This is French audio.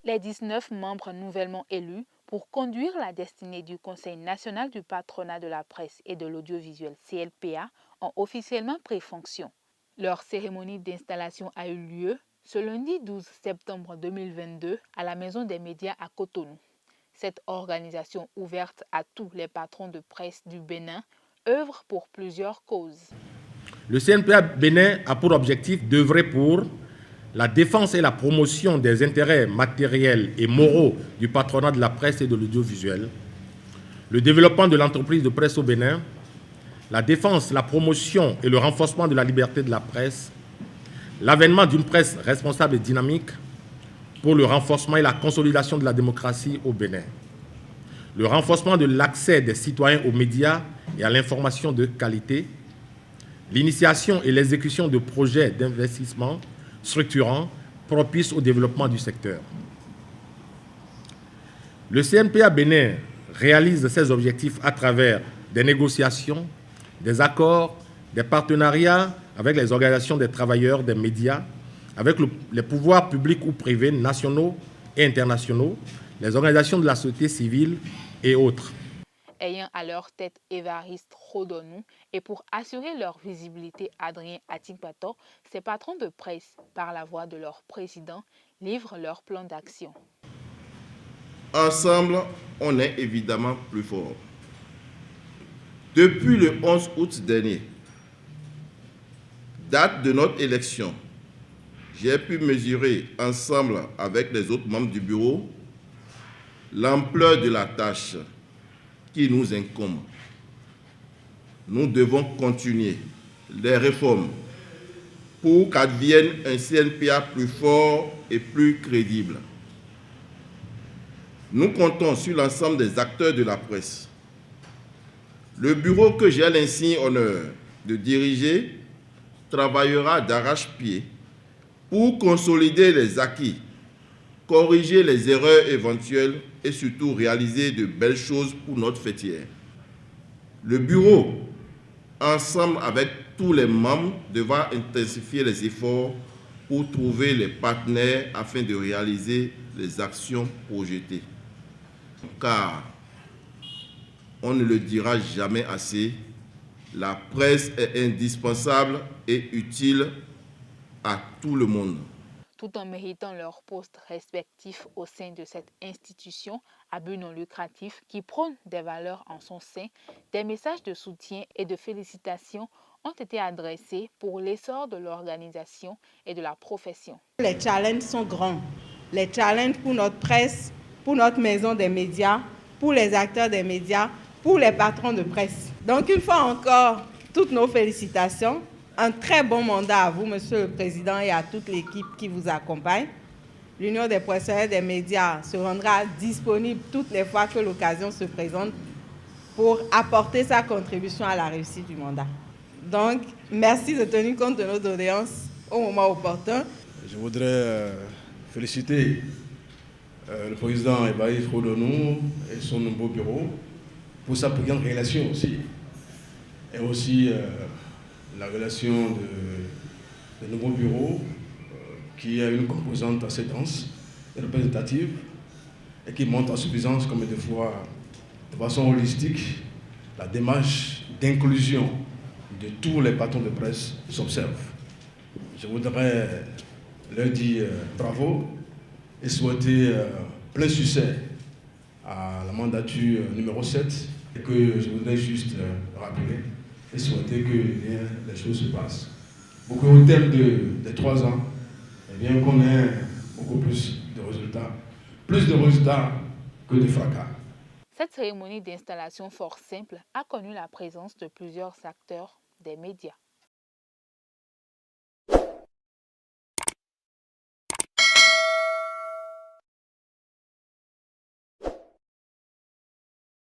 Les 19 membres nouvellement élus pour conduire la destinée du Conseil national du patronat de la presse et de l'audiovisuel CNPA ont officiellement pris fonction. Leur cérémonie d'installation a eu lieu ce lundi 12 septembre 2022 à la Maison des médias à Cotonou. Cette organisation ouverte à tous les patrons de presse du Bénin œuvre pour plusieurs causes. Le CNPA Bénin a pour objectif d'œuvrer pour la défense et la promotion des intérêts matériels et moraux du patronat de la presse et de l'audiovisuel, le développement de l'entreprise de presse au Bénin, la défense, la promotion et le renforcement de la liberté de la presse, l'avènement d'une presse responsable et dynamique pour le renforcement et la consolidation de la démocratie au Bénin, le renforcement de l'accès des citoyens aux médias et à l'information de qualité, l'initiation et l'exécution de projets d'investissement structurants propices au développement du secteur. Le CNPA Bénin réalise ces objectifs à travers des négociations, des accords, des partenariats avec les organisations des travailleurs des médias, avec les pouvoirs publics ou privés nationaux et internationaux, les organisations de la société civile et autres. Ayant à leur tête Évariste Rodonou et pour assurer leur visibilité Adrien Atikbato, ces patrons de presse, par la voix de leur président, livrent leur plan d'action. Ensemble, on est évidemment plus fort. Depuis le 11 août dernier, date de notre élection, j'ai pu mesurer ensemble avec les autres membres du bureau l'ampleur de la tâche qui nous incombe. Nous devons continuer les réformes pour qu'advienne un CNPA plus fort et plus crédible. Nous comptons sur l'ensemble des acteurs de la presse. Le bureau que j'ai l'insigne honneur de diriger travaillera d'arrache-pied pour consolider les acquis, corriger les erreurs éventuelles et surtout réaliser de belles choses pour notre fêtière. Le bureau, ensemble avec tous les membres, devra intensifier les efforts pour trouver les partenaires afin de réaliser les actions projetées. Car, on ne le dira jamais assez, la presse est indispensable et utile à tout le monde. Tout en méritant leurs postes respectifs au sein de cette institution à but non lucratif qui prône des valeurs en son sein, des messages de soutien et de félicitations ont été adressés pour l'essor de l'organisation et de la profession. Les challenges sont grands. Les challenges pour notre presse, pour notre maison des médias, pour les acteurs des médias, pour les patrons de presse. Donc une fois encore, toutes nos félicitations. Un très bon mandat à vous, Monsieur le Président, et à toute l'équipe qui vous accompagne. L'Union des professionnels des médias se rendra disponible toutes les fois que l'occasion se présente pour apporter sa contribution à la réussite du mandat. Donc, merci de tenir compte de nos doléances au moment opportun. Je voudrais féliciter le président Évariste Rodonou et son nouveau bureau pour sa brillante relation aussi. Et aussi la relation de nouveau bureau qui a une composante assez dense et représentative et qui montre en suffisance comme des fois de façon holistique la démarche d'inclusion de tous les patrons de presse s'observe. Je voudrais leur dire bravo et souhaiter plein succès à la mandature numéro 7 et que je voudrais juste rappeler et souhaiter que les choses se passent. Pour qu'au terme des 3 ans, eh bien, qu'on ait beaucoup plus de résultats que de fracas. Cette cérémonie d'installation fort simple a connu la présence de plusieurs acteurs des médias.